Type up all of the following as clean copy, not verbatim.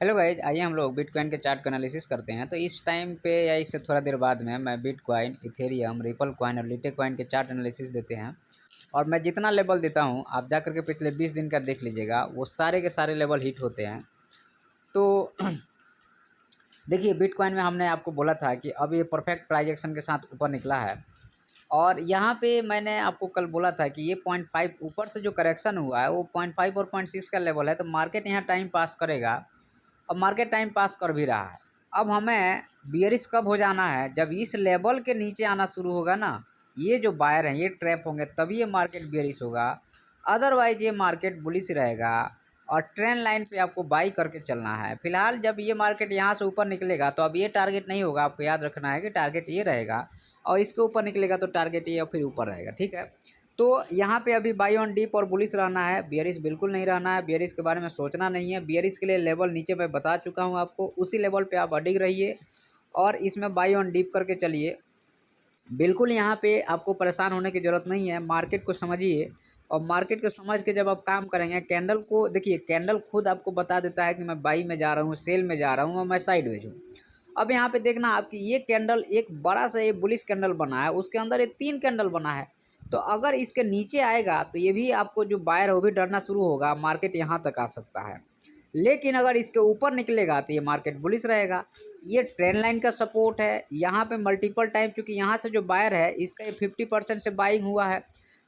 Hello guys, आइए हम लोग बिटकॉइन के चार्ट का एनालिसिस करते हैं। तो इस टाइम पे या इससे थोड़ा देर बाद में मैं बिटकॉइन, इथेरियम, रिपल कॉइन और लिटे कॉइन के चार्ट एनालिसिस देते हैं। और मैं जितना लेवल देता हूं, आप जा करके पिछले 20 दिन का देख लीजिएगा, वो सारे के सारे लेवल हिट होते हैं। तो देखिए, बिटकॉइन में हमने आपको बोला था कि अब ये परफेक्ट प्राइस एक्शन के साथ ऊपर निकला है। और यहाँ पे मैंने आपको कल बोला था कि ये 0.5 ऊपर से जो करेक्शन हुआ है वो 0.5 और 0.6 का लेवल है। तो मार्केट यहाँ टाइम पास करेगा और मार्केट टाइम पास कर भी रहा है। अब हमें बियरिश कब हो जाना है? जब इस लेवल के नीचे आना शुरू होगा ना, ये जो बायर हैं ये ट्रैप होंगे, तभी ये मार्केट बियरिश होगा। अदरवाइज ये मार्केट बुलिश रहेगा और ट्रेंड लाइन पे आपको बाई करके चलना है। फिलहाल जब ये मार्केट यहाँ से ऊपर निकलेगा तो अब ये टारगेट नहीं होगा, आपको याद रखना है कि टारगेट ये रहेगा। और इसके ऊपर निकलेगा तो टारगेट ये और फिर ऊपर रहेगा, ठीक है। तो यहाँ पे अभी बाई ऑन डीप और बुलिश रहना है, बियरिश बिल्कुल नहीं रहना है। बियरिश के बारे में सोचना नहीं है। बियरिश के लिए लेवल नीचे मैं बता चुका हूँ आपको, उसी लेवल पे आप अडिग रहिए और इसमें बाई ऑन डीप करके चलिए। बिल्कुल यहाँ पे आपको परेशान होने की ज़रूरत नहीं है। मार्केट को समझिए और मार्केट को समझ के जब आप काम करेंगे, कैंडल को देखिए, कैंडल खुद आपको बता देता है कि मैं बाई में जा रहा हूँ, सेल में जा रहा हूँ और मैं साइडवेज हूँ। अब यहाँ पे देखना आपकी ये कैंडल एक बड़ा सा ये बुलिश कैंडल बना है, उसके अंदर ये 3 कैंडल बना है। तो अगर इसके नीचे आएगा तो ये भी आपको जो बायर है वो भी डरना शुरू होगा, मार्केट यहाँ तक आ सकता है। लेकिन अगर इसके ऊपर निकलेगा तो ये मार्केट बुलिश रहेगा। ये ट्रेंड लाइन का सपोर्ट है, यहाँ पे मल्टीपल टाइम, चूँकि यहाँ से जो बायर है इसका ये 50% से बाइंग हुआ है।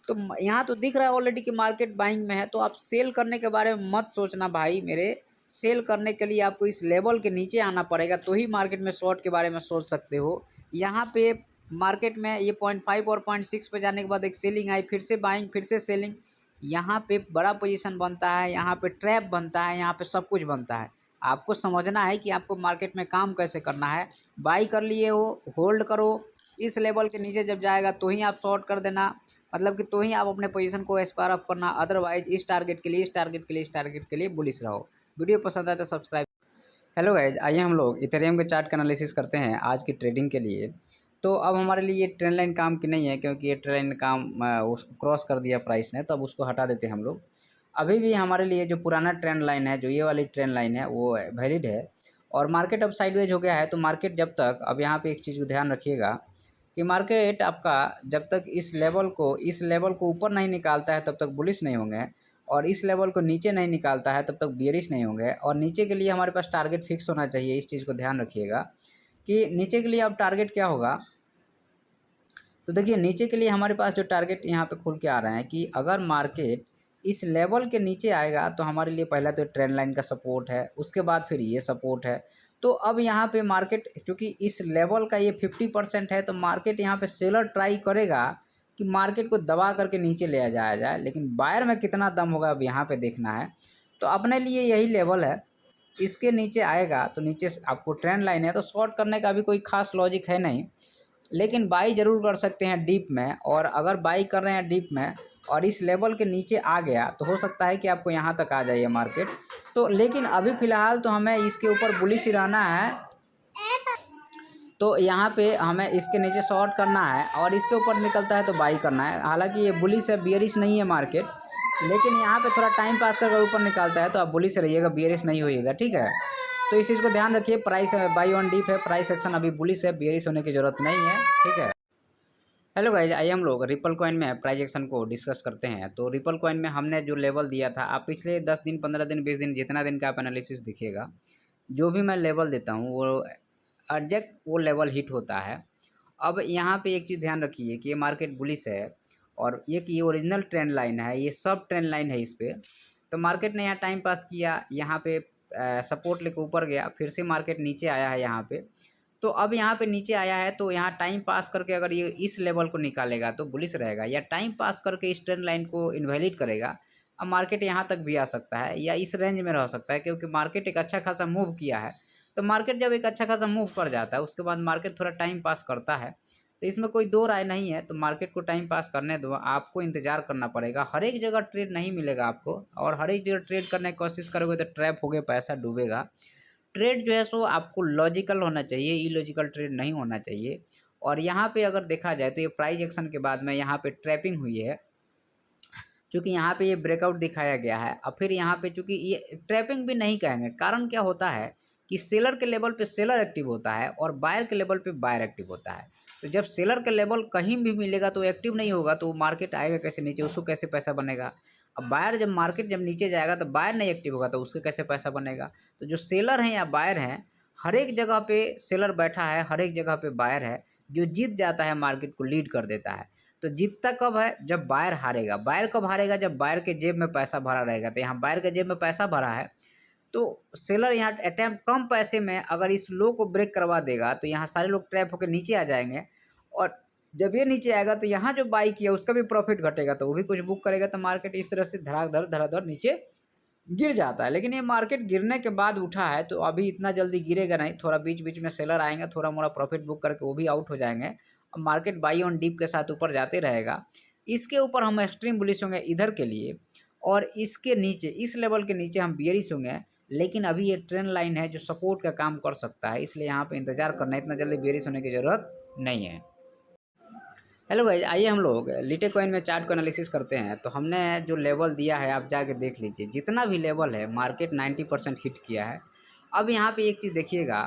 तो यहाँ तो दिख रहा है ऑलरेडी कि मार्केट बाइंग में है। तो आप सेल करने के बारे में मत सोचना भाई मेरे। सेल करने के लिए आपको इस लेवल के नीचे आना पड़ेगा, तो ही मार्केट में शॉर्ट के बारे में सोच सकते हो। यहाँ पे मार्केट में ये 0.5 और 0.6 पे जाने के बाद एक सेलिंग आई, फिर से बाइंग, फिर से सेलिंग। यहाँ पे बड़ा पोजीशन बनता है, यहाँ पे ट्रैप बनता है, यहाँ पे सब कुछ बनता है। आपको समझना है कि आपको मार्केट में काम कैसे करना है। बाई कर लिए हो, होल्ड करो। इस लेवल के नीचे जब जाएगा तो ही आप शॉर्ट कर देना, मतलब कि तो ही आप अपने पोजीशन को स्क्वायर अप करना। अदरवाइज इस टारगेट के लिए, इस टारगेट के लिए, इस टारगेट के लिए बुलिश रहो। वीडियो पसंद आए तो सब्सक्राइब। हेलो गाइज, आइए हम लोग इथेरियम के चार्ट का एनालिसिस करते हैं आज की ट्रेडिंग के लिए। तो अब हमारे लिए ये ट्रेंड लाइन काम की नहीं है, क्योंकि ये ट्रेंड लाइन काम क्रॉस कर दिया प्राइस ने, तो अब उसको हटा देते हैं हम लोग। अभी भी हमारे लिए जो पुराना ट्रेंड लाइन है, जो ये वाली ट्रेंड लाइन है, वो वैलिड है। और मार्केट अब साइडवेज हो गया है। तो मार्केट जब तक, अब यहाँ पे एक चीज़ को ध्यान रखिएगा कि मार्केट आपका जब तक इस लेवल को ऊपर नहीं निकालता है तब तक बुलिश नहीं होंगे, और इस लेवल को नीचे नहीं निकालता है तब तक बियरिश नहीं होंगे। और नीचे के लिए हमारे पास टारगेट फिक्स होना चाहिए। इस चीज़ को ध्यान रखिएगा कि नीचे के लिए अब टारगेट क्या होगा। तो देखिए, नीचे के लिए हमारे पास जो टारगेट यहाँ पे खुल के आ रहे हैं कि अगर मार्केट इस लेवल के नीचे आएगा तो हमारे लिए पहला तो ट्रेंड लाइन का सपोर्ट है, उसके बाद फिर ये सपोर्ट है। तो अब यहाँ पे मार्केट चूँकि इस लेवल का ये 50% है, तो मार्केट यहाँ पे सेलर ट्राई करेगा कि मार्केट को दबा करके नीचे ले जाया जाए, लेकिन बायर में कितना दम होगा अब यहाँ पे देखना है। तो अपने लिए यही लेवल है, इसके नीचे आएगा तो नीचे आपको ट्रेंड लाइन है, तो शॉर्ट करने का भी कोई खास लॉजिक है नहीं, लेकिन बाई ज़रूर कर सकते हैं डीप में। और अगर बाई कर रहे हैं डीप में और इस लेवल के नीचे आ गया तो हो सकता है कि आपको यहाँ तक आ जाइए मार्केट। तो लेकिन अभी फ़िलहाल तो हमें इसके ऊपर बुलिश ही रहना है। तो यहाँ पे हमें इसके नीचे शॉर्ट करना है और इसके ऊपर निकलता है तो बाई करना है। हालांकि ये बुलिश है, बियरिश नहीं है मार्केट, लेकिन यहाँ पे थोड़ा टाइम पास कर अगर ऊपर निकालता है तो आप बुलिश रहिएगा, बियरिश नहीं होइएगा, ठीक है। तो इस चीज़ को ध्यान रखिए। प्राइस बाई ऑन डीप है, प्राइस एक्शन अभी बुलिश है, बियरिश होने की ज़रूरत नहीं है, ठीक है। हेलो गाइज, आइए हम लोग रिपल कॉइन में प्राइस एक्शन को डिस्कस करते हैं। तो रिपल कॉइन में हमने जो लेवल दिया था, आप पिछले 10 दिन, 15 दिन, 20 दिन, जितना दिन का आप एनालिसिस दिखेगा, जो भी मैं लेवल देता हूँ वो एग्जैक्ट वो लेवल हिट होता है। अब यहाँ पे एक चीज़ ध्यान रखिए कि ये मार्केट बुलिश है और ये ओरिजिनल ट्रेंड लाइन है, ये सब ट्रेंड लाइन है इस पर। तो मार्केट ने यहाँ टाइम पास किया, यहाँ पे सपोर्ट लेकर ऊपर गया, फिर से मार्केट नीचे आया है यहाँ पे। तो अब यहाँ पे नीचे आया है तो यहाँ टाइम पास करके अगर ये इस लेवल को निकालेगा तो बुलिश रहेगा, या टाइम पास करके इस ट्रेंड लाइन को इनवैलिड करेगा, अब मार्केट यहाँ तक भी आ सकता है या इस रेंज में रह सकता है, क्योंकि मार्केट एक अच्छा खासा मूव किया है। तो मार्केट जब एक अच्छा खासा मूव कर जाता है उसके बाद मार्केट थोड़ा टाइम पास करता है, तो इसमें कोई दो राय नहीं है। तो मार्केट को टाइम पास करने दो, आपको इंतज़ार करना पड़ेगा। हर एक जगह ट्रेड नहीं मिलेगा आपको, और हर एक जगह ट्रेड करने की कोशिश करोगे तो ट्रैप हो गए, पैसा डूबेगा। ट्रेड जो है सो आपको लॉजिकल होना चाहिए, इलॉजिकल ट्रेड नहीं होना चाहिए। और यहाँ पे अगर देखा जाए तो ये प्राइस एक्शन के बाद में यहाँ पे ट्रैपिंग हुई है, चूँकि यहाँ पे ये ब्रेकआउट दिखाया गया है और फिर यहाँ पे चूँकि ये ट्रैपिंग भी नहीं कहेंगे, कारण क्या होता है कि सेलर के लेवल पे सेलर एक्टिव होता है और बायर के लेवल पे बायर एक्टिव होता है। तो जब सेलर का लेवल कहीं भी मिलेगा तो एक्टिव नहीं होगा तो मार्केट आएगा कैसे नीचे, उसको कैसे पैसा बनेगा। अब बायर जब मार्केट जब नीचे जाएगा तो बायर नहीं एक्टिव होगा तो उसके कैसे पैसा बनेगा। तो जो सेलर हैं या बायर हैं, हर एक जगह पे सेलर बैठा है, हर एक जगह पे बायर है, जो जीत जाता है मार्केट को लीड कर देता है। तो जीतता कब है, जब बायर हारेगा। बायर कब हारेगा, जब बायर के जेब में पैसा भरा रहेगा। तो यहाँ बायर के जेब में पैसा भरा है तो सेलर यहाँ अटैम्प्ट कम पैसे में अगर इस लो को ब्रेक करवा देगा तो यहाँ सारे लोग ट्रैप होकर नीचे आ जाएंगे, और जब ये नीचे आएगा तो यहाँ जो बाई किया उसका भी प्रॉफिट घटेगा तो वो भी कुछ बुक करेगा। तो मार्केट इस तरह से धड़ाधड़ नीचे गिर जाता है। लेकिन ये मार्केट गिरने के बाद उठा है तो अभी इतना जल्दी गिरेगा नहीं, थोड़ा बीच बीच में सेलर आएंगे, थोड़ा मोड़ा प्रॉफिट बुक करके वो भी आउट हो जाएंगे। अब मार्केट बाई ऑन डीप के साथ ऊपर जाते रहेगा। इसके ऊपर हम एक्सट्रीम बुलिश होंगे इधर के लिए, और इसके नीचे इस लेवल के नीचे हम बियरिश होंगे। लेकिन अभी ये ट्रेंड लाइन है जो सपोर्ट का काम कर सकता है, इसलिए यहाँ पे इंतजार करना है, इतना जल्दी बेरिश होने की ज़रूरत नहीं है। हेलो गाइस, आइए हम लोग लिटे कॉइन में चार्ट को एनालिसिस करते हैं। तो हमने जो लेवल दिया है आप जाके देख लीजिए, जितना भी लेवल है मार्केट 90% हिट किया है। अब यहाँ पे एक चीज़ देखिएगा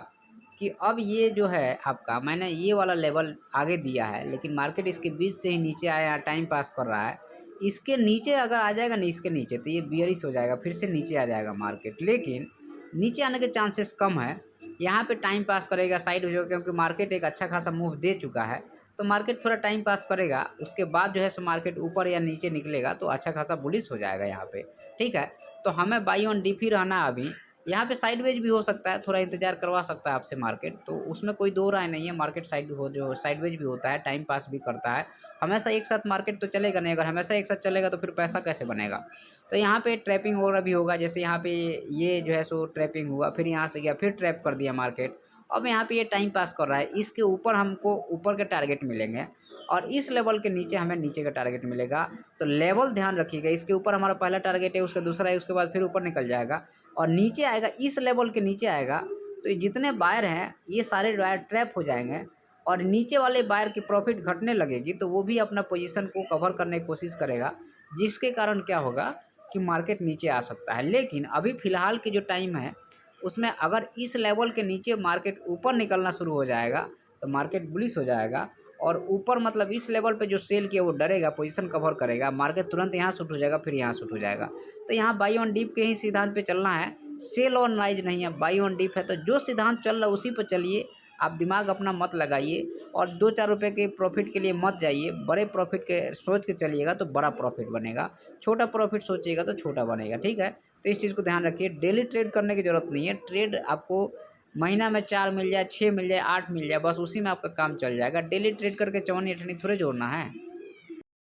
कि अब ये जो है आपका, मैंने ये वाला लेवल आगे दिया है लेकिन मार्केट इसके बीच से ही नीचे आया, टाइम पास कर रहा है। इसके नीचे अगर आ जाएगा नहीं, इसके नीचे, तो ये बियरिश हो जाएगा, फिर से नीचे आ जाएगा मार्केट। लेकिन नीचे आने के चांसेस कम है, यहाँ पे टाइम पास करेगा, साइड हो जाएगा, क्योंकि मार्केट एक अच्छा खासा मूव दे चुका है। तो मार्केट थोड़ा टाइम पास करेगा, उसके बाद जो है सो मार्केट ऊपर या नीचे निकलेगा तो अच्छा खासा बुलिश हो जाएगा यहाँ पे। ठीक है, तो हमें बाई ऑन डीप ही रहना है अभी। यहाँ पे साइडवेज भी हो सकता है, थोड़ा इंतजार करवा सकता है आपसे मार्केट, तो उसमें कोई दो राय नहीं है। मार्केट जो साइडवेज भी होता है, टाइम पास भी करता है। हमेशा एक साथ मार्केट तो चलेगा नहीं, अगर हमेशा एक साथ चलेगा तो फिर पैसा कैसे बनेगा। तो यहाँ पे ट्रैपिंग और भी होगा, जैसे यहाँ पे ये जो है सो ट्रैपिंग हुआ, फिर यहाँ से गया, फिर ट्रैप कर दिया मार्केट। अब यहाँ पे ये टाइम पास कर रहा है, इसके ऊपर हमको ऊपर के टारगेट मिलेंगे और इस लेवल के नीचे हमें नीचे का टारगेट मिलेगा। तो लेवल ध्यान रखिएगा, इसके ऊपर हमारा पहला टारगेट है, उसका दूसरा है, उसके बाद फिर ऊपर निकल जाएगा और नीचे आएगा, इस लेवल के नीचे आएगा। तो ये जितने बायर हैं ये सारे बायर ट्रैप हो जाएंगे और नीचे वाले बायर की प्रॉफिट घटने लगेगी, तो वो भी अपना पोजीशन को कवर करने की कोशिश करेगा, जिसके कारण क्या होगा कि मार्केट नीचे आ सकता है। लेकिन अभी फ़िलहाल की जो टाइम है उसमें अगर इस लेवल के नीचे मार्केट ऊपर निकलना शुरू हो जाएगा तो मार्केट बुलिश हो जाएगा, और ऊपर मतलब इस लेवल पे जो सेल किया वो डरेगा, पोजीशन कवर करेगा, मार्केट तुरंत यहाँ शूट हो जाएगा, फिर यहाँ शूट हो जाएगा। तो यहाँ बाई ऑन डीप के ही सिद्धांत पे चलना है, सेल ऑन राइज नहीं है, बाई ऑन डीप है। तो जो सिद्धांत चल रहा है उसी पर चलिए, आप दिमाग अपना मत लगाइए और 2-4 रुपये के प्रॉफिट के लिए मत जाइए। बड़े प्रॉफिट के सोच के चलिएगा तो बड़ा प्रॉफिट बनेगा, छोटा प्रॉफिट सोचिएगा तो छोटा बनेगा। ठीक है, तो इस चीज़ को ध्यान रखिए। डेली ट्रेड करने की ज़रूरत नहीं है, ट्रेड आपको महीना में 4 मिल जाए, 6 मिल जाए, 8 मिल जाए, बस उसी में आपका काम चल जाएगा। डेली ट्रेड करके 54 अठनी थोड़े जोड़ना है।